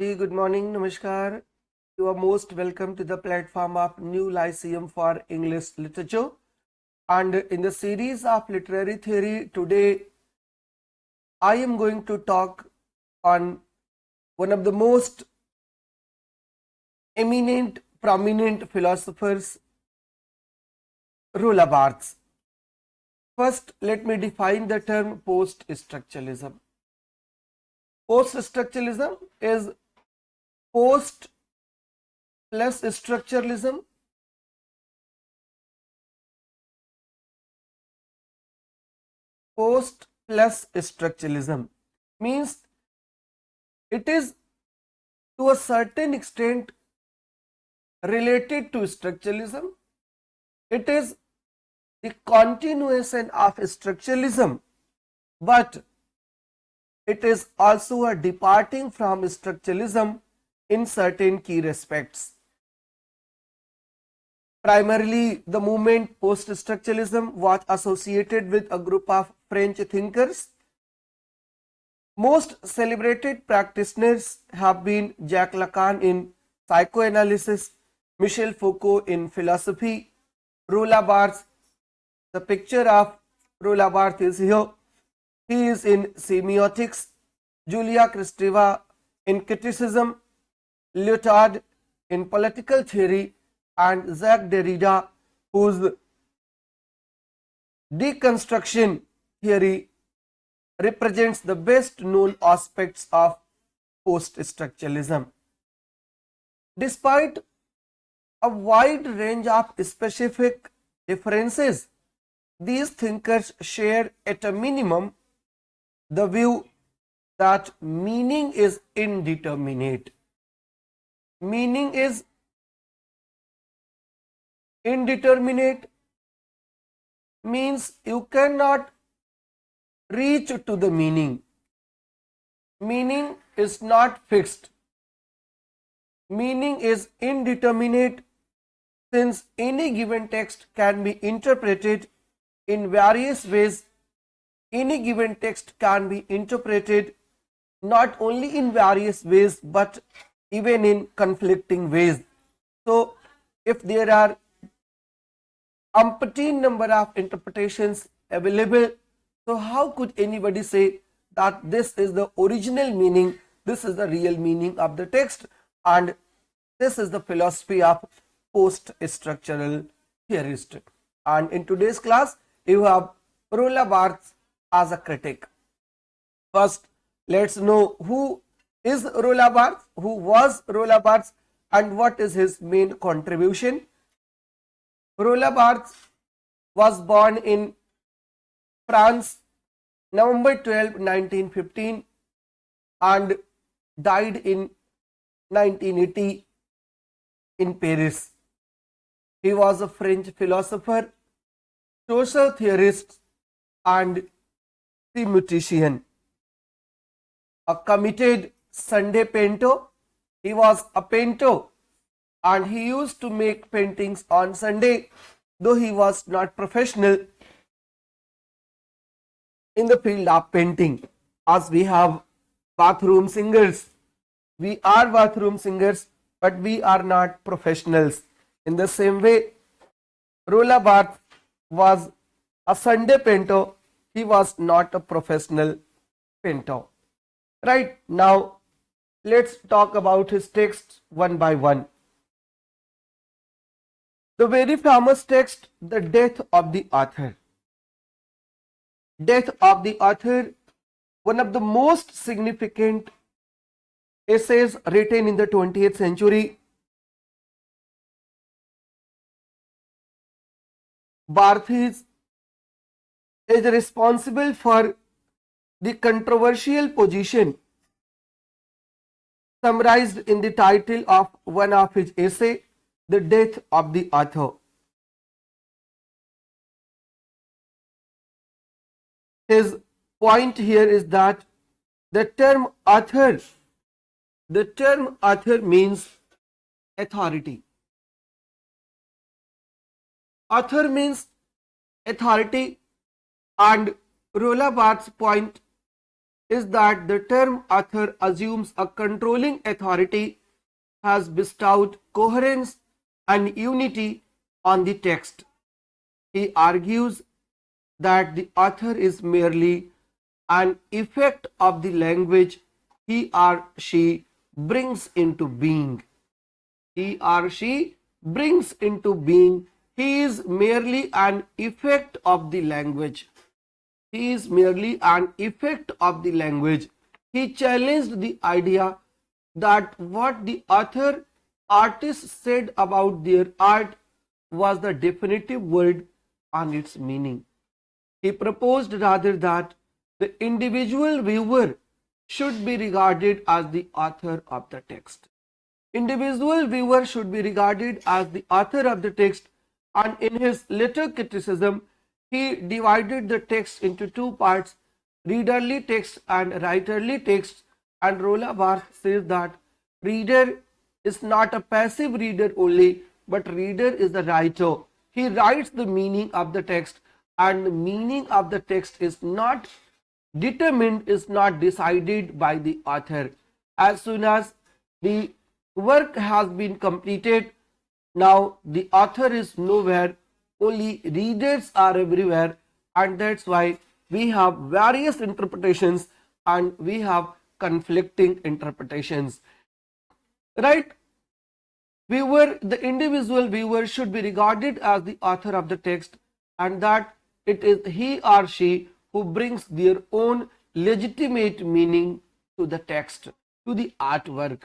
Good morning, Namaskar. You are most welcome to the platform of New Lyceum for English Literature. And in the series of literary theory, today I am going to talk on one of the most eminent, prominent philosophers, Roland Barthes. First, let me define the term post-structuralism. Post-structuralism is post plus structuralism post plus structuralism means it is to a certain extent related to structuralism. It is the continuation of structuralism, but it is also a departing from structuralism in certain key respects. Primarily, the movement post-structuralism was associated with a group of French thinkers. Most celebrated practitioners have been Jacques Lacan in psychoanalysis, Michel Foucault in philosophy, Roland Barthes. The picture of Roland Barthes is here. He is in semiotics, Julia Kristeva in criticism, Lyotard in political theory, and Jacques Derrida, whose deconstruction theory represents the best known aspects of post-structuralism. Despite a wide range of specific differences, these thinkers share at a minimum the view that meaning is indeterminate. Meaning is indeterminate means you cannot reach to the meaning. Meaning is not fixed. Meaning is indeterminate since any given text can be interpreted in various ways. Any given text can be interpreted not only in various ways but even in conflicting ways. So, if there are umpteen number of interpretations available, so how could anybody say that this is the original meaning, this is the real meaning of the text, and this is the philosophy of post-structural theorist. And in today's class, you have Roland Barthes as a critic. First, let's know who is Roland Barthes, who was Roland Barthes, and what is his main contribution. Roland Barthes was born in France, November 12, 1915, and died in 1980 in Paris. He was a French philosopher, social theorist, and thematician. A committed Sunday painter, he was a painter and he used to make paintings on Sunday, though he was not professional in the field of painting. As we have bathroom singers, we are bathroom singers, but we are not professionals. In the same way, Roland Barthes was a Sunday painter, he was not a professional painter. Right, now let's talk about his texts one by one. The very famous text, The Death of the Author. Death of the Author, one of the most significant essays written in the 20th century. Barthes is responsible for the controversial position summarized in the title of one of his essays, The Death of the Author. His point here is that the term author means authority. Author means authority, and Roland Barthes' point is that the term author assumes a controlling authority, has bestowed coherence and unity on the text. He argues that the author is merely an effect of the language he or she brings into being. He or she brings into being. He is merely an effect of the language. He is merely an effect of the language. He challenged the idea that what the author artist said about their art was the definitive word on its meaning. He proposed rather that the individual viewer should be regarded as the author of the text. Individual viewer should be regarded as the author of the text, and in his later criticism, he divided the text into two parts, readerly text and writerly text. And Roland Barthes says that reader is not a passive reader only, but reader is the writer. He writes the meaning of the text, and the meaning of the text is not determined, is not decided by the author. As soon as the work has been completed, now the author is nowhere, only readers are everywhere, and that's why we have various interpretations and we have conflicting interpretations, right? Viewer, the individual viewer should be regarded as the author of the text, and that it is he or she who brings their own legitimate meaning to the text, to the artwork.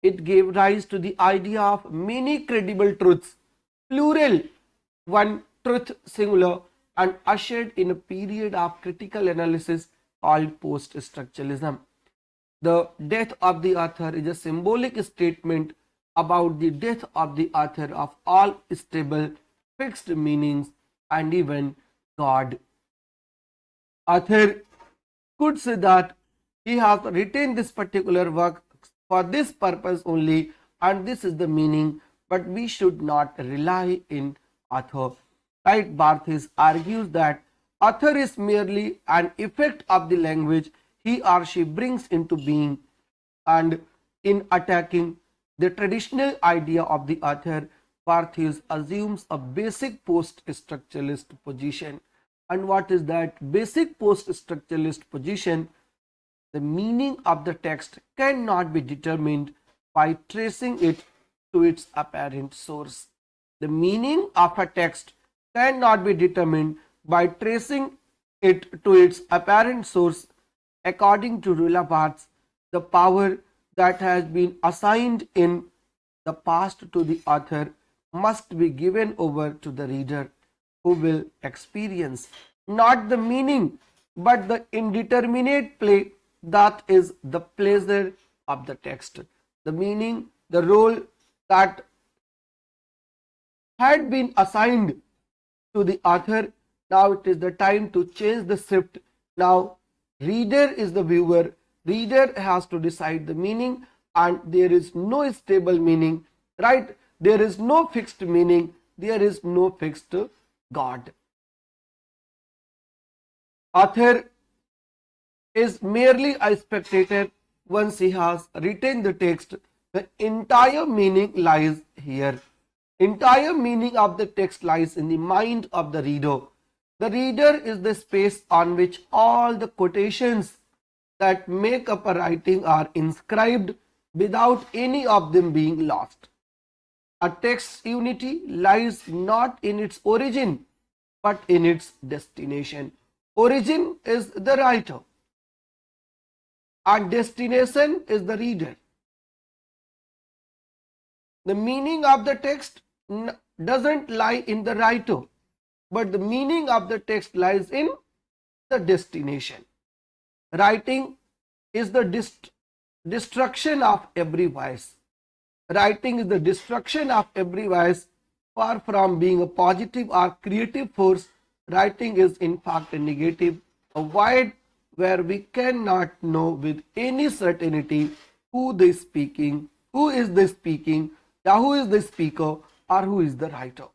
It gave rise to the idea of many credible truths, plural, one truth singular, and ushered in a period of critical analysis called post-structuralism. The death of the author is a symbolic statement about the death of the author of all stable, fixed meanings and even God. Author could say that he has written this particular work for this purpose only, and this is the meaning, but we should not rely in author. Right? Barthes argues that author is merely an effect of the language he or she brings into being, and in attacking the traditional idea of the author, Barthes assumes a basic post-structuralist position. And what is that basic post-structuralist position? The meaning of the text cannot be determined by tracing it to its apparent source. The meaning of a text cannot be determined by tracing it to its apparent source. According to Roland Barthes, the power that has been assigned in the past to the author must be given over to the reader, who will experience not the meaning but the indeterminate play that is the pleasure of the text. The meaning, the role that had been assigned to the author, now it is the time to change the script. Now reader is the viewer, reader has to decide the meaning, and there is no stable meaning, right? There is no fixed meaning, there is no fixed God. Author is merely a spectator. Once he has written the text, the entire meaning lies here. Entire meaning of the text lies in the mind of the reader. The reader is the space on which all the quotations that make up a writing are inscribed without any of them being lost. A text's unity lies not in its origin but in its destination. Origin is the writer and destination is the reader. The meaning of the text doesn't lie in the writer, but the meaning of the text lies in the destination. Writing is the destruction of every vice. Writing is the destruction of every vice. Far from being a positive or creative force, writing is in fact a negative, a void where we cannot know with any certainty who is the speaker, who is the speaker, or who is the writer.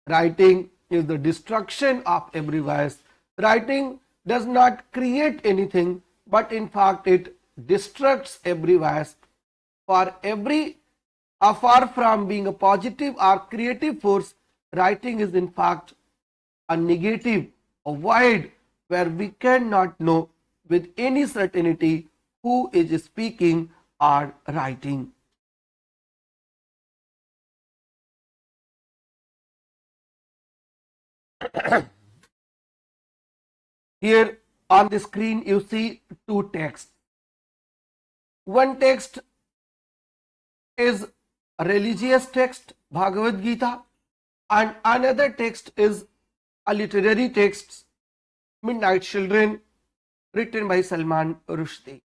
Writing is the destruction of every vice. Writing does not create anything. but in fact it destructs every voice. For every far from being a positive or creative force, writing is in fact a negative, a void where we cannot know with any certainty who is speaking or writing. Here on the screen you see two texts. One text is a religious text, Bhagavad Gita, and another text is a literary text, Midnight Children, written by Salman Rushdie.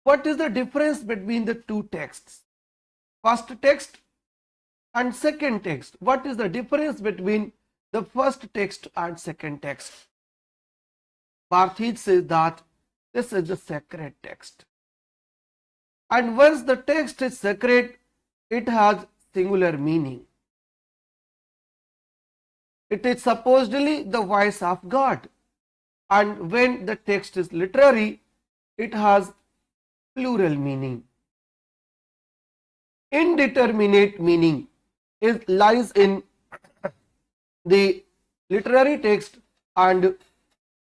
What is the difference between the two texts? First text and second text. What is the difference between the first text and second text? Barthes says that this is the sacred text. And once the text is sacred, it has singular meaning. It is supposedly the voice of God. And when the text is literary, it has plural meaning. Indeterminate meaning lies in the literary text, and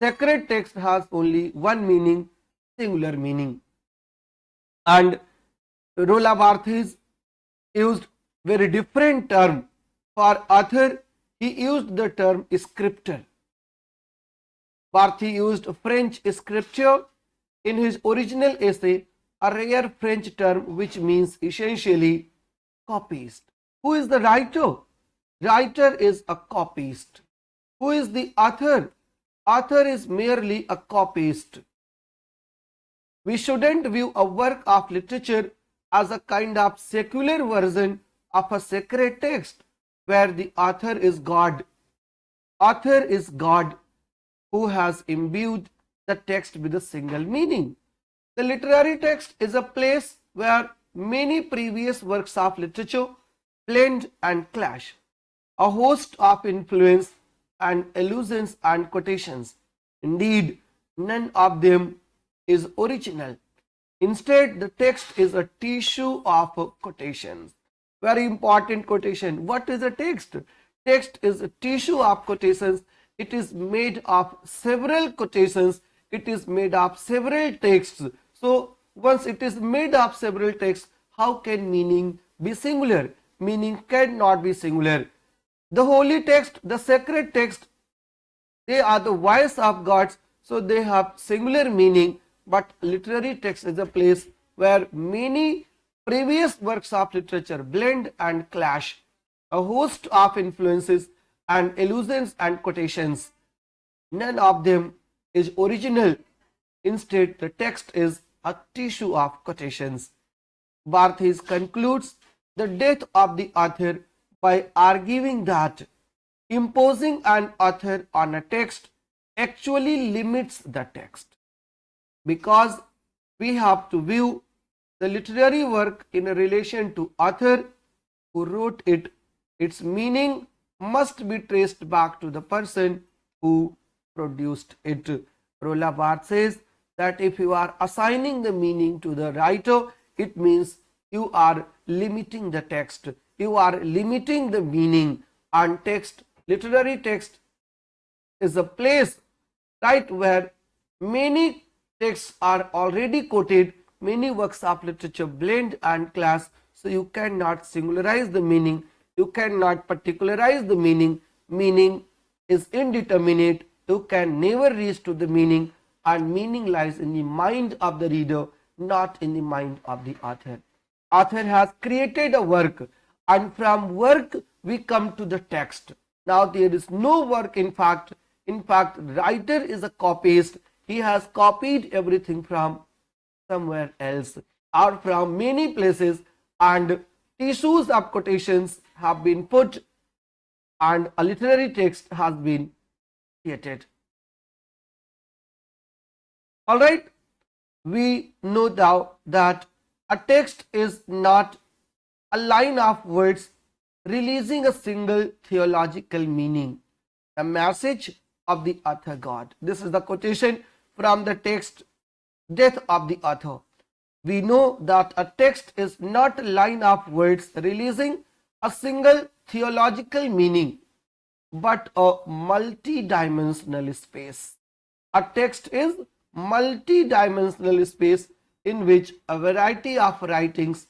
sacred text has only one meaning, singular meaning. And Roland Barthes used very different term. For author, he used the term scripture. Barthes used French scripture in his original essay, a rare French term which means essentially copyist. Who is the writer? Writer is a copyist. Who is the author? Author is merely a copyist. We shouldn't view a work of literature as a kind of secular version of a sacred text where the author is God. Author is God who has imbued the text with a single meaning. The literary text is a place where many previous works of literature blend and clash. A host of influence and allusions and quotations. Indeed, none of them is original. Instead, the text is a tissue of quotations. Very important quotation. What is a text? Text is a tissue of quotations. It is made of several quotations. It is made of several texts. So, once it is made of several texts, how can meaning be singular? Meaning cannot be singular. The holy text, the sacred text, they are the voice of God, so they have singular meaning. But literary text is a place where many previous works of literature blend and clash. A host of influences and allusions and quotations. None of them is original. Instead, the text is a tissue of quotations. Barthes concludes the death of the author by arguing that imposing an author on a text actually limits the text, because we have to view the literary work in a relation to author who wrote it. Its meaning must be traced back to the person who produced it. Roland Barthes says that if you are assigning the meaning to the writer, it means you are limiting the text. You are limiting the meaning. And text, literary text, is a place, right, where many texts are already quoted, many works of literature blend and clash, so you cannot singularize the meaning, you cannot particularize the meaning. Meaning is indeterminate, you can never reach to the meaning, and meaning lies in the mind of the reader, not in the mind of the author. Author has created a work, and from work we come to the text. Now there is no work in fact. In fact, writer is a copyist. He has copied everything from somewhere else or from many places, and tissues of quotations have been put and a literary text has been created. Alright, we know now that a text is not a line of words releasing a single theological meaning, a message of the author God. This is the quotation from the text Death of the author. We know that a text is not a line of words releasing a single theological meaning, but a multi-dimensional space. A text is multi-dimensional space in which a variety of writings,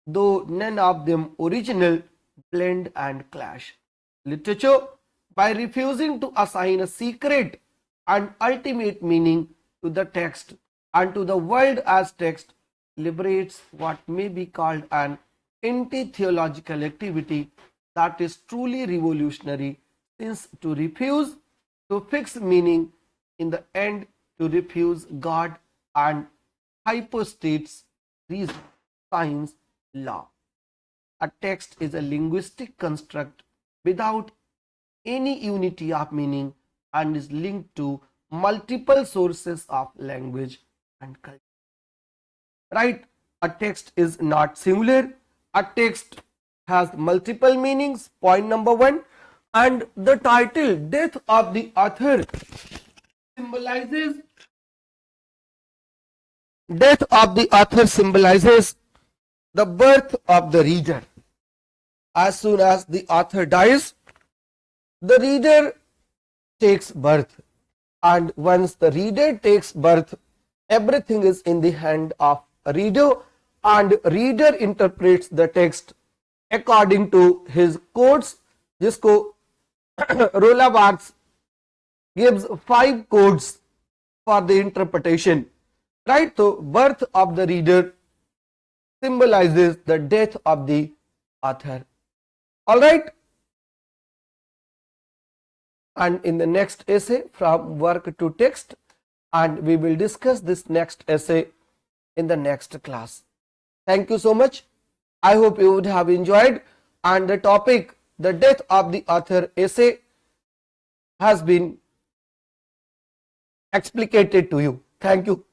though none of them original, blend and clash. Literature, by refusing to assign a secret and ultimate meaning to the text and to the world as text, liberates what may be called an anti-theological activity that is truly revolutionary, since to refuse to fix meaning in the end to refuse God and hypostates, reason, science, law. A text is a linguistic construct without any unity of meaning and is linked to multiple sources of language and culture. Right? A text is not singular. A text has multiple meanings. Point number one. And the title Death of the Author symbolizes the birth of the reader. As soon as the author dies, the reader takes birth, and once the reader takes birth, everything is in the hand of a reader, and reader interprets the text according to his codes, जिसको Roland Barthes gives 5 codes for the interpretation. Right? So birth of the reader symbolizes the death of the author. All right. And in the next essay, from work to text, and we will discuss this next essay in the next class. Thank you so much. I hope you would have enjoyed, and the topic, the death of the author essay, has been explicated to you. Thank you.